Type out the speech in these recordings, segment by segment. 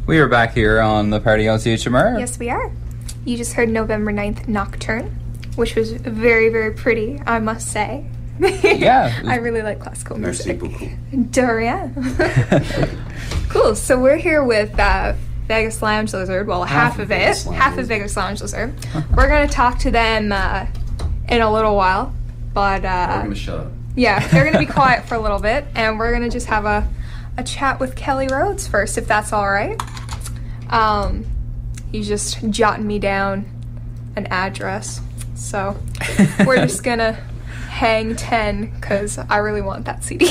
We are back here on the party on CHMR. Yes, we are. You just heard November 9th Nocturne, which was very, very pretty, I must say. Yeah. I really like classical music. Merci beaucoup. De rien. Cool. So we're here with Vegas Lounge Lizard. Well, half of it. Half of Vegas Lounge Lizard. We're going to talk to them in a little while. But we're going to shut up. Yeah, they're going to be quiet for a little bit. And we're going to just have a chat with Kelle Rhoads first, if that's all right. He's just jotting me down an address. So we're just going to hang 10 because I really want that CD.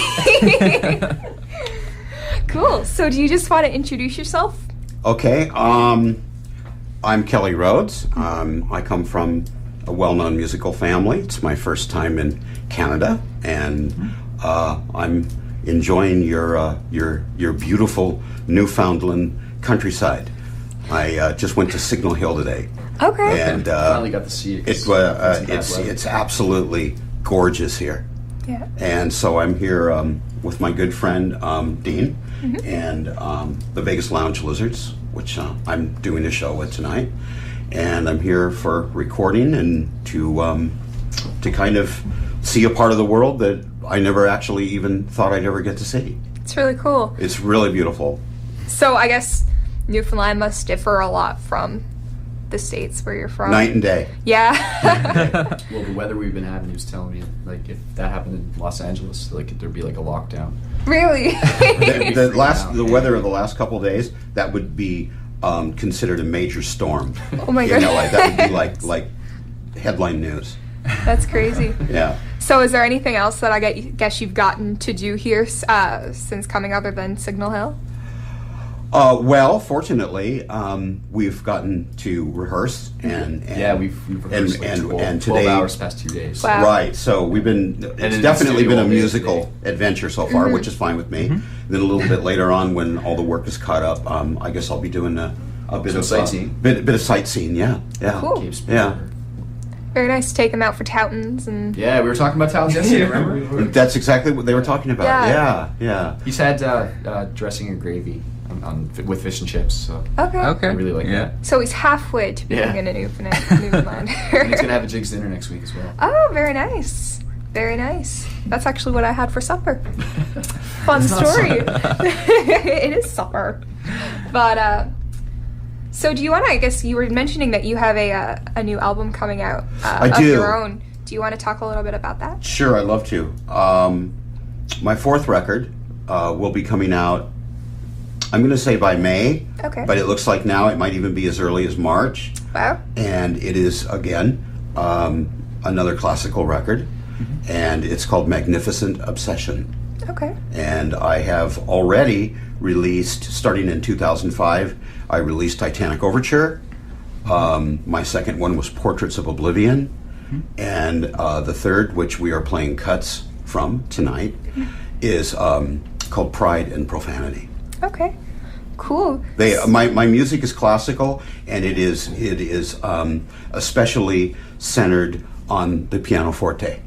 Cool. So do you just want to introduce yourself? Okay. I'm Kelle Rhoads. I come from a well-known musical family. It's my first time in Canada, and I'm enjoying your beautiful Newfoundland countryside. I just went to Signal Hill today. Okay. And finally got to see it. It's absolutely gorgeous here. Yeah. And so I'm here with my good friend Dean and the Vegas Lounge Lizards, which I'm doing a show with tonight. And I'm here for recording and to kind of see a part of the world that I never actually even thought I'd ever get to see. It's really cool. It's really beautiful. So I guess Newfoundland must differ a lot from the States where you're from. Night and day. Yeah. Well, the weather we've been having, he was telling me, like, if that happened in Los Angeles, like, there'd be like a lockdown. Really? The weather of the last couple of days, that would be considered a major storm. Oh my goodness. That would be like headline news. That's crazy. Yeah. So is there anything else that I guess you've gotten to do here since coming other than Signal Hill? Well, fortunately, we've gotten to rehearse and we've rehearsed and 12 today, hours past 2 days. Wow. Right. So we've been. It's definitely been a musical adventure so far, which is fine with me. Then a little bit later on, when all the work is caught up, I guess I'll be doing a bit of sightseeing. Bit of sightseeing. Yeah. Cool. Cape Yeah. Very nice to take them out for Toutons and. Yeah, we were talking about Toutons yesterday, remember? That's exactly what they were talking about. Yeah. He's had dressing and gravy with fish and chips, so Okay. I really like that. So he's halfway to being in a Newfoundland. And he's gonna have a Jigs dinner next week as well. Oh, very nice. Very nice. That's actually what I had for supper. Fun story. It is supper. But, so do you want to, I guess you were mentioning that you have a new album coming out I of do. your own. Do you want to talk a little bit about that? Sure, I'd love to. My fourth record will be coming out, I'm going to say by May, Okay. but it looks like now it might even be as early as March. Wow. And it is, again, another classical record, and it's called Magnificent Obsession. Okay. And I have already released, starting in 2005, I released Titanic Overture. My second one was Portraits of Oblivion. And the third, which we are playing cuts from tonight, is called Pride and Profanity. Okay. Cool. My music is classical, and it is especially centered on the pianoforte.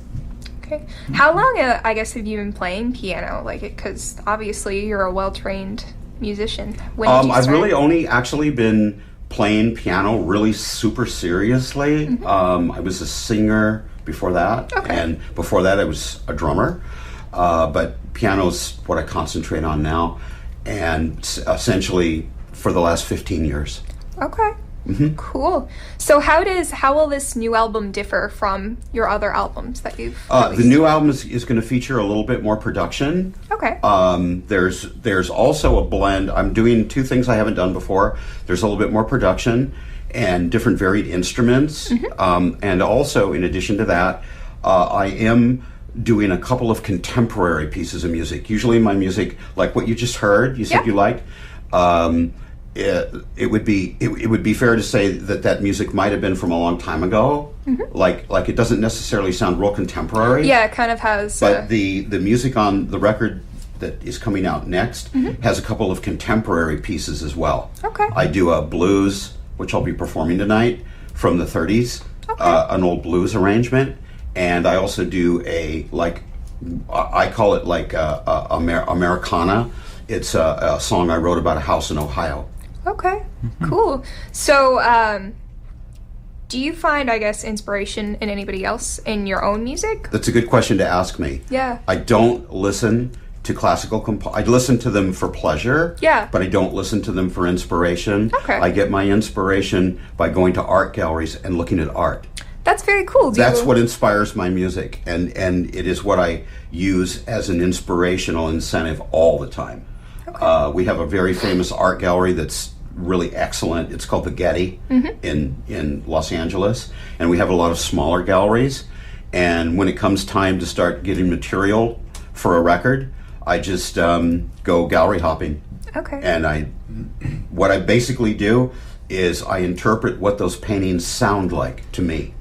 Okay. How long, I guess, have you been playing piano? Like, because obviously you're a well-trained musician. When did you I've start? really only actually been playing piano really super seriously. I was a singer before that, and before that I was a drummer. But piano's what I concentrate on now, and essentially for the last 15 years. Okay. Cool. So how will this new album differ from your other albums that you've released? The new album is going to feature a little bit more production. Okay. There's also a blend. I'm doing two things I haven't done before. There's a little bit more production and different varied instruments. And also, in addition to that, I am doing a couple of contemporary pieces of music. Usually my music, like what you just heard, you said you liked, it would be fair to say that music might have been from a long time ago. Like it doesn't necessarily sound real contemporary. Yeah, it kind of has. But the music on the record that is coming out next has a couple of contemporary pieces as well. Okay. I do a blues, which I'll be performing tonight, from the 30s, an old blues arrangement, and I also do I call it Americana. It's a song I wrote about a house in Ohio. Okay, cool. So, do you find, I guess, inspiration in anybody else in your own music? That's a good question to ask me. Yeah. I don't listen to classical I listen to them for pleasure. Yeah. But I don't listen to them for inspiration. Okay. I get my inspiration by going to art galleries and looking at art. That's very cool. That's what inspires my music, and it is what I use as an inspirational incentive all the time. Okay. We have a very famous art gallery that's really excellent. It's called the Getty in Los Angeles, and we have a lot of smaller galleries. And when it comes time to start getting material for a record, I just go gallery hopping. Okay. And what I basically do is I interpret what those paintings sound like to me.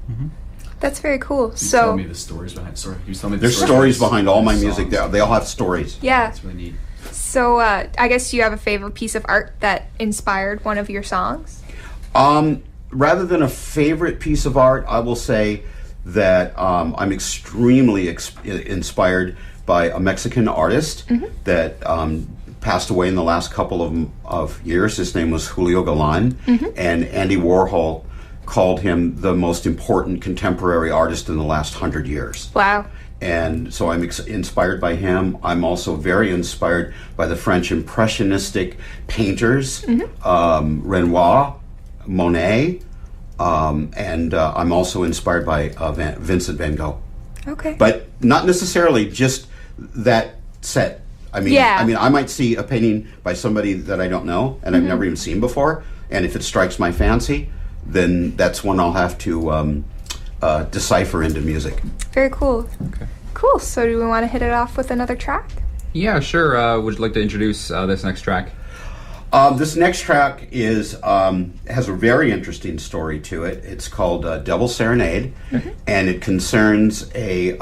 That's very cool. You So, tell me the stories behind. Sorry, you tell me. There's stories behind all my music. They all have stories. yeah. That's really neat. So, I guess you have a favorite piece of art that inspired one of your songs? Rather than a favorite piece of art, I will say that I'm extremely inspired by a Mexican artist that passed away in the last couple of years. His name was Julio Galan, and Andy Warhol called him the most important contemporary artist in the last 100 years. Wow. And so I'm inspired by him. I'm also very inspired by the French Impressionistic painters, Renoir, Monet, and I'm also inspired by Vincent van Gogh. Okay. But not necessarily just that set. I mean, Yeah. I might see a painting by somebody that I don't know and I've never even seen before, and if it strikes my fancy, then that's one I'll have to decipher into music. Very cool. Okay. Cool. So, do we want to hit it off with another track? Yeah, sure. Would you like to introduce this next track? This next track has a very interesting story to it. It's called Devil Serenade, and it concerns a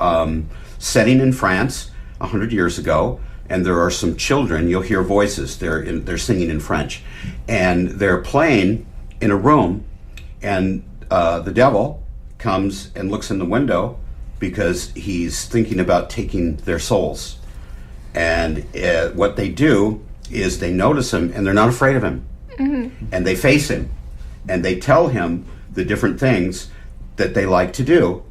setting in France 100 years ago, and there are some children. You'll hear voices. They're singing in French, and they're playing in a room, and the devil comes and looks in the window because he's thinking about taking their souls. And what they do is they notice him, and they're not afraid of him. And they face him, and they tell him the different things that they like to do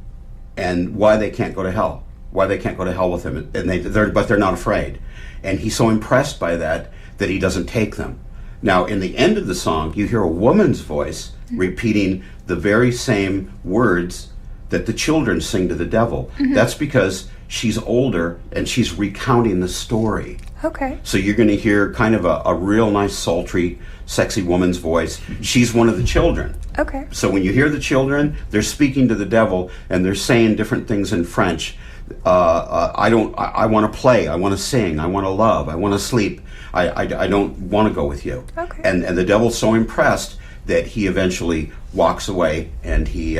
and why they can't go to hell, why they can't go to hell with him. And but they're not afraid. And he's so impressed by that he doesn't take them. Now, in the end of the song, you hear a woman's voice repeating the very same words that the children sing to the devil. That's because she's older and she's recounting the story. Okay. So you're going to hear kind of a real nice, sultry, sexy woman's voice. She's one of the children. Okay. So when you hear the children, they're speaking to the devil and they're saying different things in French. I want to play. I want to sing. I want to love. I want to sleep. I don't want to go with you. Okay. And the devil's so impressed that he eventually walks away and he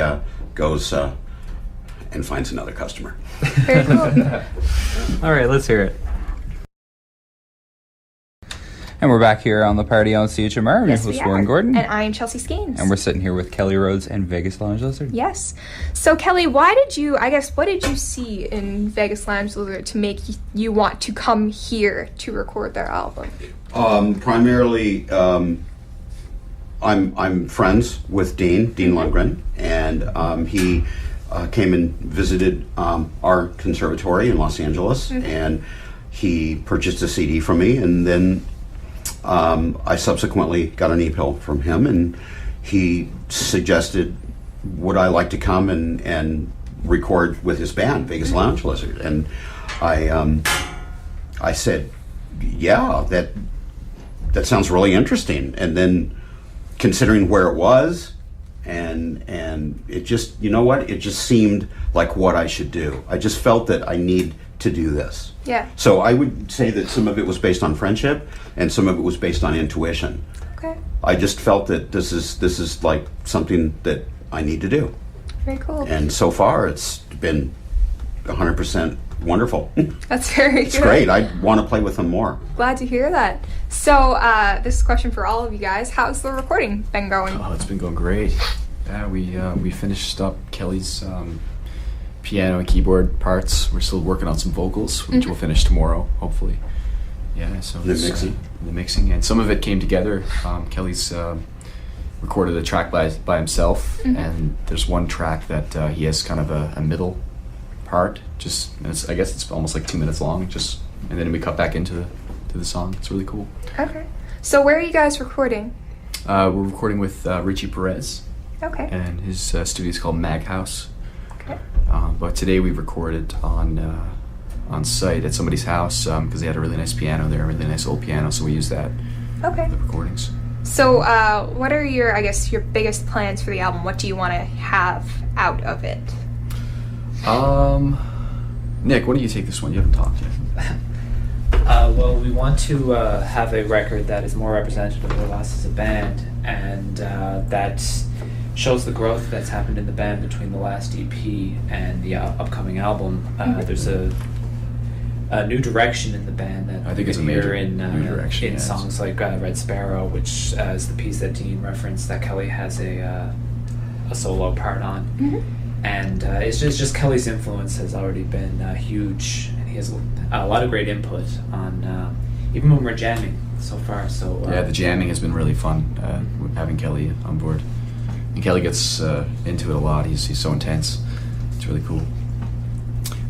goes and finds another customer. Very cool. All right, let's hear it. And we're back here on the party on CHMR. I'm your Yes, host, we Warren are. Gordon. And I am Chelsea Skeens. And we're sitting here with Kelle Rhoads and Vegas Lounge Lizard. Yes. So, Kelle, what did you see in Vegas Lounge Lizard to make you want to come here to record their album? Primarily, I'm friends with Dean Lundgren, and he came and visited our conservatory in Los Angeles, and he purchased a CD from me, and then I subsequently got an email from him, and he suggested would I like to come and record with his band, Vegas Lounge Lizard, and I said, yeah, that sounds really interesting. And then considering where it was, and it just, you know what, it just seemed like what I should do. I just felt that I need to do this. Yeah. So I would say that some of it was based on friendship and some of it was based on intuition. Okay. I just felt that this is like something that I need to do. Very cool. And so far it's been 100% wonderful. That's very It's good. great. I want to play with them more. Glad to hear that. So, this is a question for all of you guys. How's the recording been going? Oh, it's been going great. Yeah, we finished up Kelly's piano and keyboard parts. We're still working on some vocals, which we'll finish tomorrow, hopefully. Yeah, so The it's, mixing. the mixing, and some of it came together. Kelly's recorded a track by himself, and there's one track that he has kind of a middle part. And I guess it's almost like 2 minutes long. And then we cut back into the song. It's really cool. Okay. So where are you guys recording? We're recording with Richie Perez, Okay. and his studio is called Mag House. Okay. But today we recorded on site at somebody's house because they had a really nice piano there, a really nice old piano, so we used that Okay. for the recordings. So what are your biggest plans for the album? What do you want to have out of it? Nick, why don't you take this one? You haven't talked yet. Well, we want to have a record that is more representative of us as a band, and that shows the growth that's happened in the band between the last EP and the upcoming album. There's a new direction in the band that I think it's a you can major hear new direction, in yes. songs like Red Sparrow, which is the piece that Dean referenced that Kelle has a solo part on. And it's just Kelly's influence has already been huge, and he has a lot of great input on even when we're jamming so far. So Yeah, the jamming has been really fun having Kelly on board. And Kelly gets into it a lot. He's so intense. It's really cool.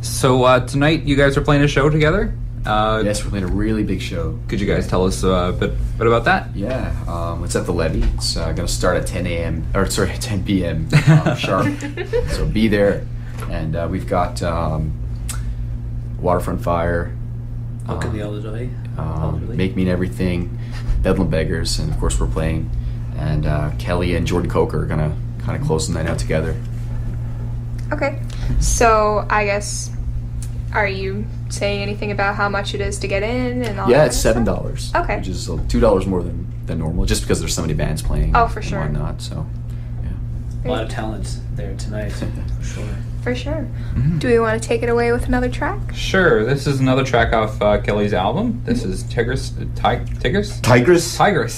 So tonight you guys are playing a show together. Yes, we're playing a really big show. Could you guys tell us a bit about that? Yeah, it's at the Levee. It's going to start at 10 p.m. Sharp. So be there. And we've got Waterfront Fire, Look in the Elderly, Make Mean Everything, Bedlam Beggars, and of course we're playing. And Kelly and Jordan Coker are going to kind of close the night out together. Okay. So I guess, are you saying anything about how much it is to get in and all Yeah, that it's kind of $7. stuff? Okay. Which is $2 more than normal, just because there's so many bands playing. Oh, for sure. And whatnot, so, a lot of talent there tonight, for sure. For sure. Do we want to take it away with another track? Sure. This is another track off Kelly's album. This is Tigress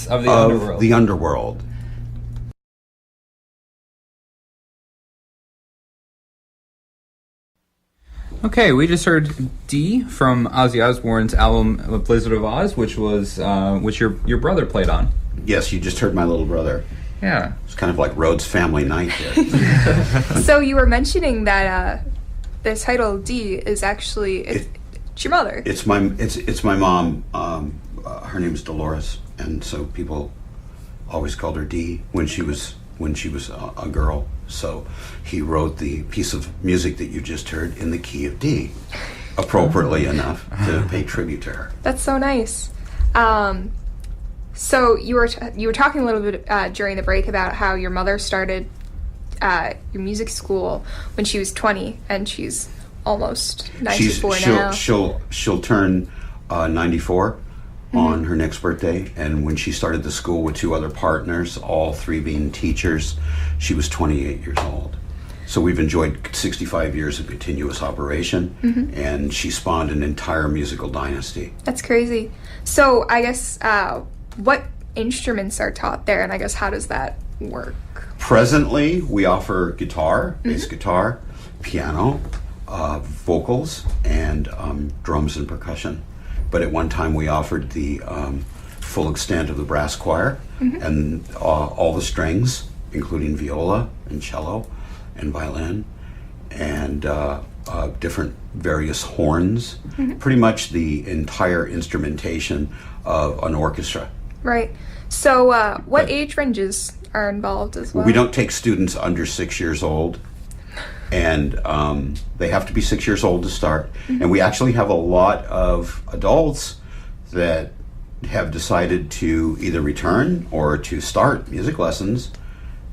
of the Underworld. Of the Underworld. Okay, we just heard D from Ozzy Osbourne's album Blizzard of Oz, which your brother played on. Yes, you just heard my little brother. Yeah. It's kind of like Rhoads family night here. So you were mentioning that the title D is actually it's your mother. It's my mom. Her name is Dolores, and so people always called her D when she was a girl. So he wrote the piece of music that you just heard in the key of D, appropriately enough to pay tribute to her. That's so nice. So you were talking a little bit during the break about how your mother started your music school when she was 20, and she's almost 94 now. She'll turn 94 on her next birthday, and when she started the school with 2 other partners, all 3 being teachers, she was 28 years old. So we've enjoyed 65 years of continuous operation, and she spawned an entire musical dynasty. That's crazy. So I guess what instruments are taught there, and I guess how does that work? Presently, we offer guitar, bass guitar, piano, vocals, and drums and percussion. But at one time we offered the full extent of the brass choir and all the strings, including viola and cello and violin and different various horns, pretty much the entire instrumentation of an orchestra. Right. So what age ranges are involved as well? We don't take students under 6 years old, and they have to be 6 years old to start. And we actually have a lot of adults that have decided to either return or to start music lessons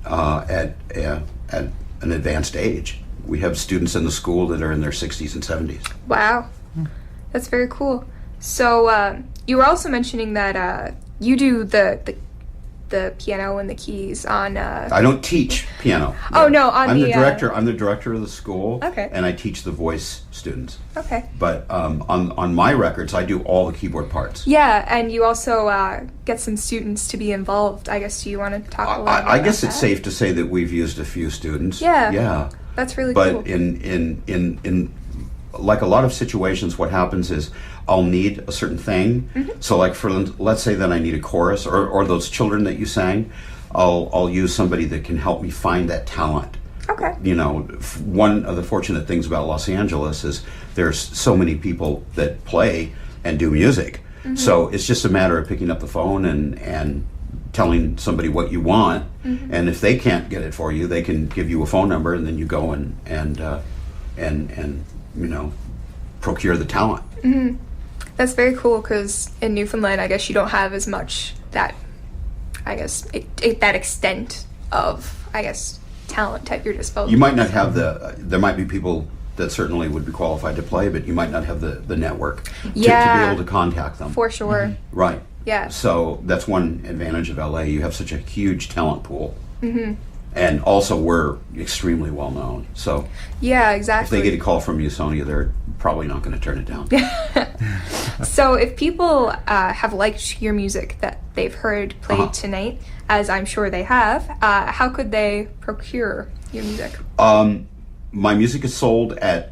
at an advanced age. We have students in the school that are in their 60s and 70s. Wow. That's very cool. So you were also mentioning that you do the piano and the keys on I don't teach piano. Oh, no, on I'm the, the director. I'm the director of the school. Okay. And I teach the voice students. Okay. But on my records, I do all the keyboard parts. Yeah, and you also get some students to be involved. I guess, do you want to talk a little bit I guess about it's that? safe to say that we've used a few students. Yeah. Yeah. That's really cool. But in like a lot of situations, what happens is I'll need a certain thing. So like let's say that I need a chorus or those children that you sang, I'll use somebody that can help me find that talent. Okay. You know, one of the fortunate things about Los Angeles is there's so many people that play and do music. So it's just a matter of picking up the phone and telling somebody what you want, and if they can't get it for you, they can give you a phone number, and then you go and you know, procure the talent. That's very cool because in Newfoundland, I guess you don't have as much that, I guess, that extent of, I guess, talent at your disposal. You might not have there might be people that certainly would be qualified to play, but you might not have the network to be able to contact them. For sure. Right. Yeah. So that's one advantage of LA. You have such a huge talent pool. And also we're extremely well known. So Yeah, if exactly. they get a call from Usonia, they're probably not going to turn it down. So if people have liked your music that they've heard played tonight, as I'm sure they have, how could they procure your music? My music is sold at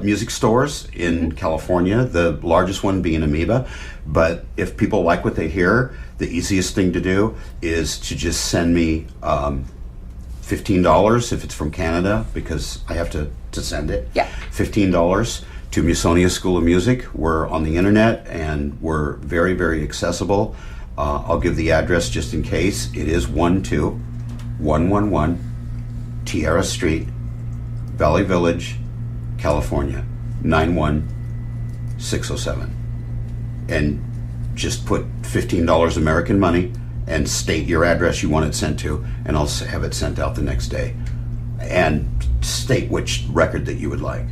music stores in California, the largest one being Amoeba. But if people like what they hear, the easiest thing to do is to just send me $15 if it's from Canada, because I have to send it. Yeah. $15 to Musonia School of Music. We're on the internet and we're very, very accessible. I'll give the address just in case. It is 12111 Tierra Street, Valley Village, California, 91607. And just put $15 American money and state your address you want it sent to, and I'll have it sent out the next day. And state which record that you would like.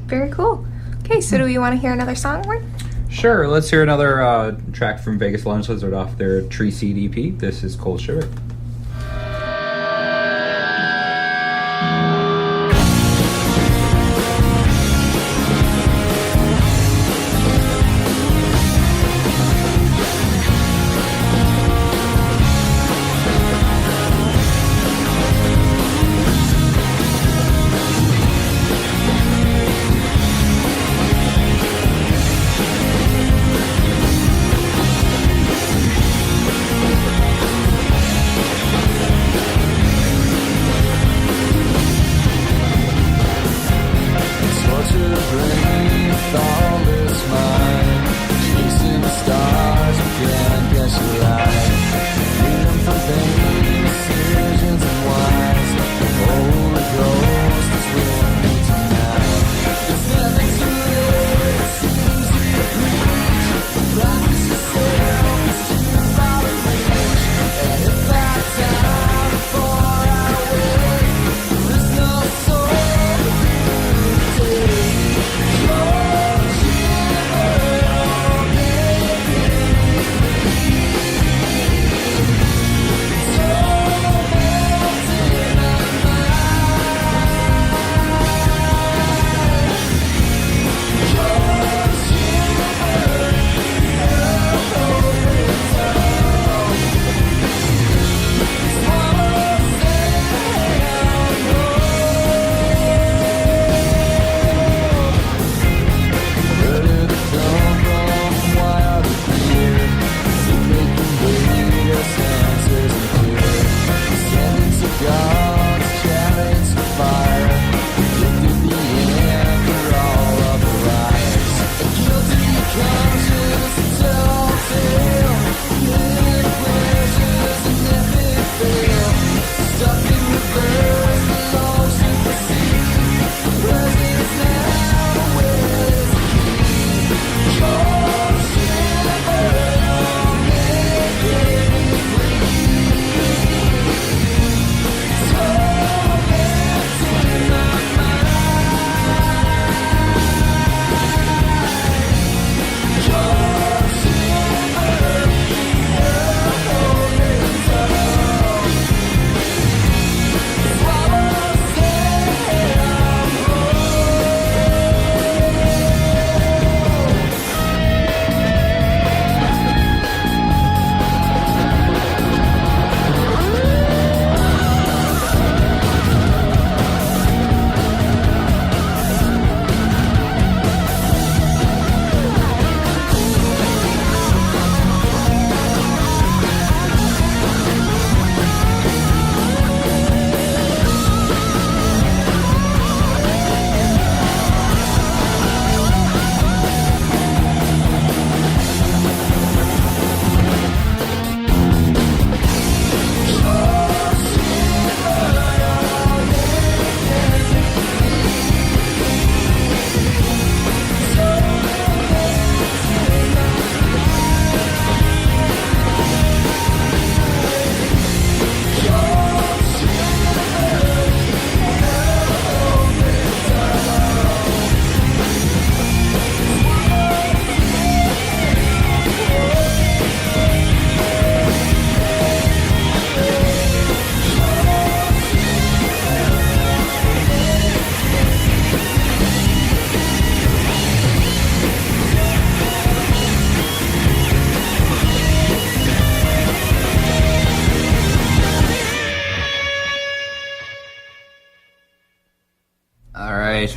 Very cool. Okay, so do you want to hear another song, Warren? Sure, let's hear another track from Vegas Lunch Lizard off their Tree Seed EP. This is Cold Shiver.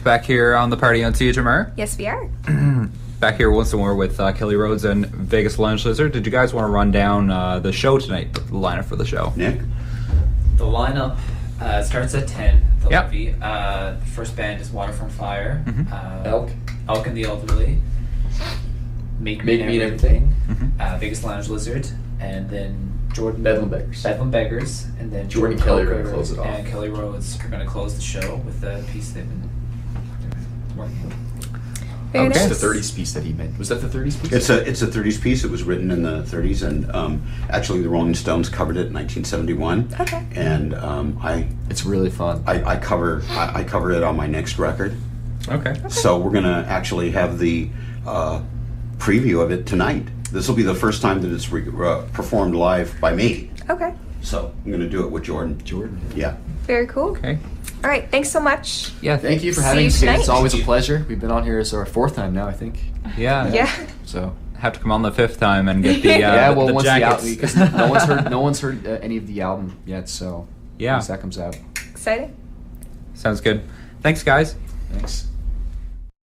back here on the party on CHMR. Yes, we are. Back here once more with Kelle Rhoads and Vegas Lounge Lizard. Did you guys want to run down the show tonight, the lineup for the show? Nick? The lineup starts at 10. The Yep. Levy. The first band is Water from Fire. Mhm. Elk and the Elderly. Make Me and Everything. Vegas Lounge Lizard. And then Jordan Bedlam Beggars. Bedlam Beggars. And then Jordan Jordan Kelle are Coker gonna close it off. and Kelle Rhoads are going to close the show with a piece they've been working on. Very Okay. nice. The 30s piece that he made. Was that the 30s piece? It's a 30s piece. It was written in the 30s, and actually the Rolling Stones covered it in 1971. Okay. And It's really fun. I cover it on my next record. Okay. So we're gonna actually have the preview of it tonight. This will be the first time that it's performed live by me. Okay. So I'm gonna do it with Jordan. Jordan. Yeah. Very cool. Okay. All right. Thanks so much. Yeah. Thank you for See having you us again. It's tonight. always a pleasure. We've been on here as our 4th time now, I think. Yeah. Yeah. So Have to come on the 5th time and get the yeah, well, the once jackets. the album, because no one's heard any of the album yet. So Yeah. once that comes out, Exciting. Sounds good. Thanks, guys. thanks.